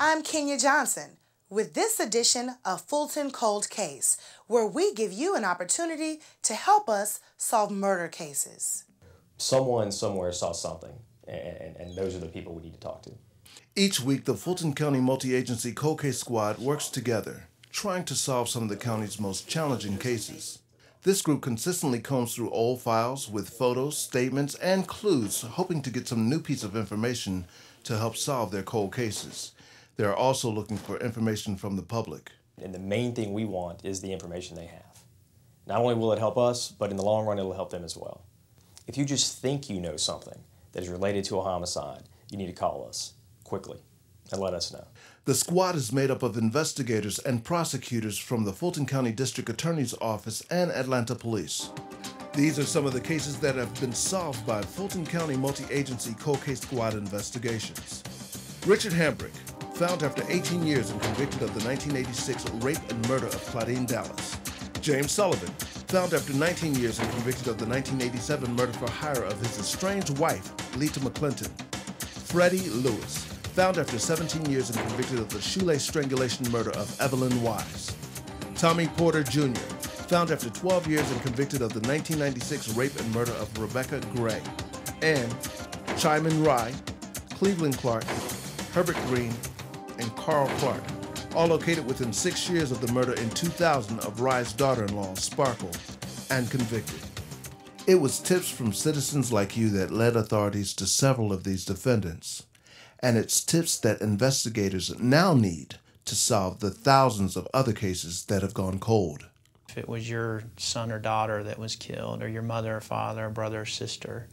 I'm Kenya Johnson with this edition of Fulton Cold Case, where we give you an opportunity to help us solve murder cases. Someone somewhere saw something, and those are the people we need to talk to. Each week, the Fulton County Multi-Agency Cold Case Squad works together, trying to solve some of the county's most challenging cases. This group consistently combs through old files with photos, statements, and clues, hoping to get some new piece of information to help solve their cold cases. They are also looking for information from the public. And the main thing we want is the information they have. Not only will it help us, but in the long run, it'll help them as well. If you just think you know something that is related to a homicide, you need to call us quickly and let us know. The squad is made up of investigators and prosecutors from the Fulton County District Attorney's Office and Atlanta Police. These are some of the cases that have been solved by Fulton County Multi-Agency Cold Case Squad investigations. Richard Hambrick, found after 18 years and convicted of the 1986 rape and murder of Claudine Dallas. James Sullivan, found after 19 years and convicted of the 1987 murder for hire of his estranged wife, Lita McClinton. Freddie Lewis, found after 17 years and convicted of the shoelace strangulation murder of Evelyn Wise. Tommy Porter Jr., found after 12 years and convicted of the 1996 rape and murder of Rebecca Gray. And Chyman Rye, Cleveland Clark, Herbert Green, and Carl Clark, all located within 6 years of the murder in 2000 of Rye's daughter-in-law, Sparkle, and convicted. It was tips from citizens like you that led authorities to several of these defendants, and it's tips that investigators now need to solve the thousands of other cases that have gone cold. If it was your son or daughter that was killed, or your mother or father or brother or sister,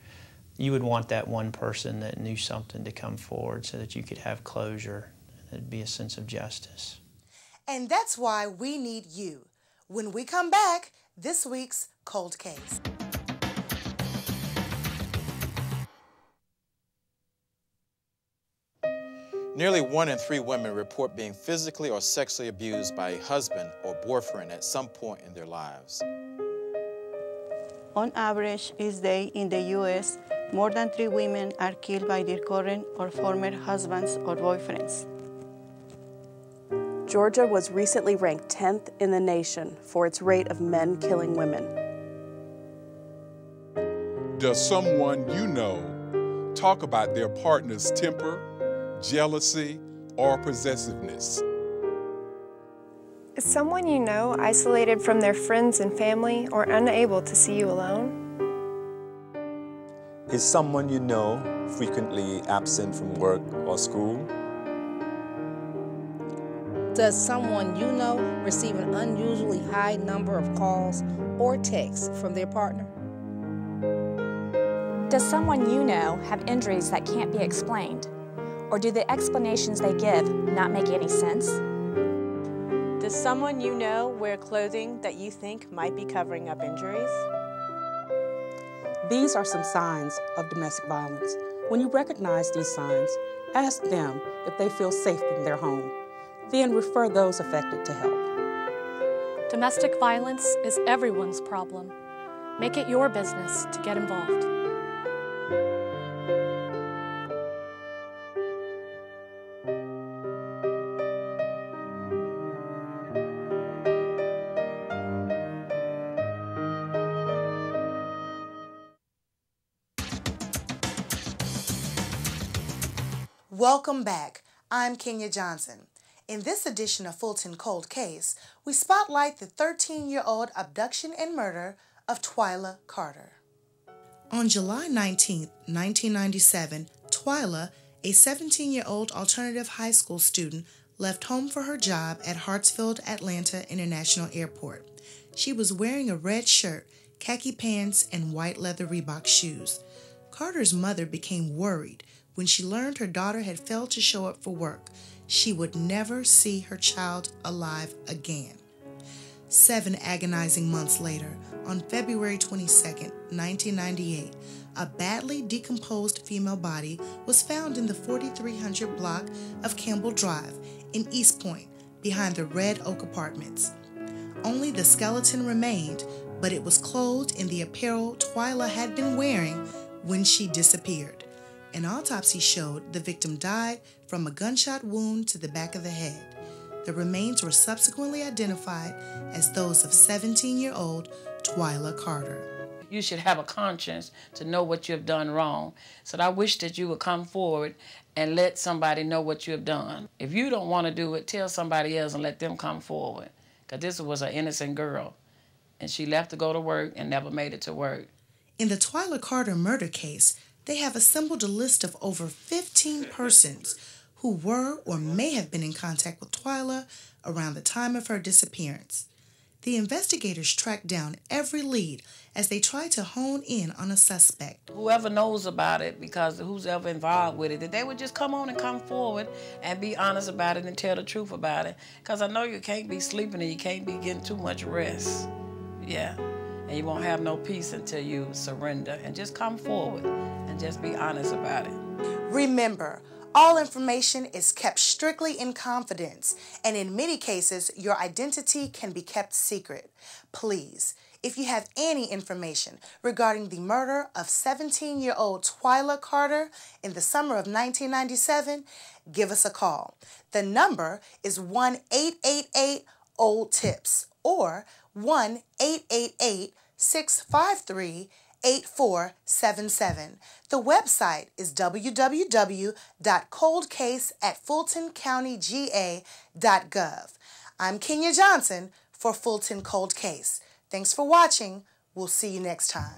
you would want that one person that knew something to come forward so that you could have closure. It'd be a sense of justice. And that's why we need you. When we come back, this week's Cold Case. Nearly 1 in 3 women report being physically or sexually abused by a husband or boyfriend at some point in their lives. On average, each day in the U.S., more than 3 women are killed by their current or former husbands or boyfriends. Georgia was recently ranked 10th in the nation for its rate of men killing women. Does someone you know talk about their partner's temper, jealousy, or possessiveness? Is someone you know isolated from their friends and family or unable to see you alone? Is someone you know frequently absent from work or school? Does someone you know receive an unusually high number of calls or texts from their partner? Does someone you know have injuries that can't be explained? Or do the explanations they give not make any sense? Does someone you know wear clothing that you think might be covering up injuries? These are some signs of domestic violence. When you recognize these signs, ask them if they feel safe in their home. Then refer those affected to help. Domestic violence is everyone's problem. Make it your business to get involved. Welcome back. I'm Kenya Johnson. In this edition of Fulton Cold Case, we spotlight the 13-year-old abduction and murder of Twila Carter. On July 19, 1997, Twila, a 17-year-old alternative high school student, left home for her job at Hartsfield Atlanta International Airport. She was wearing a red shirt, khaki pants, and white leather Reebok shoes. Carter's mother became worried when she learned her daughter had failed to show up for work. She would never see her child alive again. 7 agonizing months later, on February 22, 1998, a badly decomposed female body was found in the 4300 block of Campbell Drive in East Point, behind the Red Oak Apartments. Only the skeleton remained, but it was clothed in the apparel Twila had been wearing when she disappeared. An autopsy showed the victim died from a gunshot wound to the back of the head. The remains were subsequently identified as those of 17-year-old Twila Carter. You should have a conscience to know what you have done wrong. So I wish that you would come forward and let somebody know what you have done. If you don't want to do it, tell somebody else and let them come forward. Because this was an innocent girl, and she left to go to work and never made it to work. In the Twila Carter murder case, they have assembled a list of over 15 persons who were or may have been in contact with Twila around the time of her disappearance. The investigators tracked down every lead as they tried to hone in on a suspect. Whoever knows about it, because who's ever involved with it, that they would just come on and come forward and be honest about it and tell the truth about it. Because I know you can't be sleeping and you can't be getting too much rest. Yeah. And you won't have no peace until you surrender. And just come forward and just be honest about it. Remember, all information is kept strictly in confidence, and in many cases, your identity can be kept secret. Please, if you have any information regarding the murder of 17-year-old Twila Carter in the summer of 1997, give us a call. The number is 1-888-OLD-TIPS or 1-888-653-8477. The website is www.coldcase@fultoncountyga.gov. I'm Kenya Johnson for Fulton Cold Case. Thanks for watching. We'll see you next time.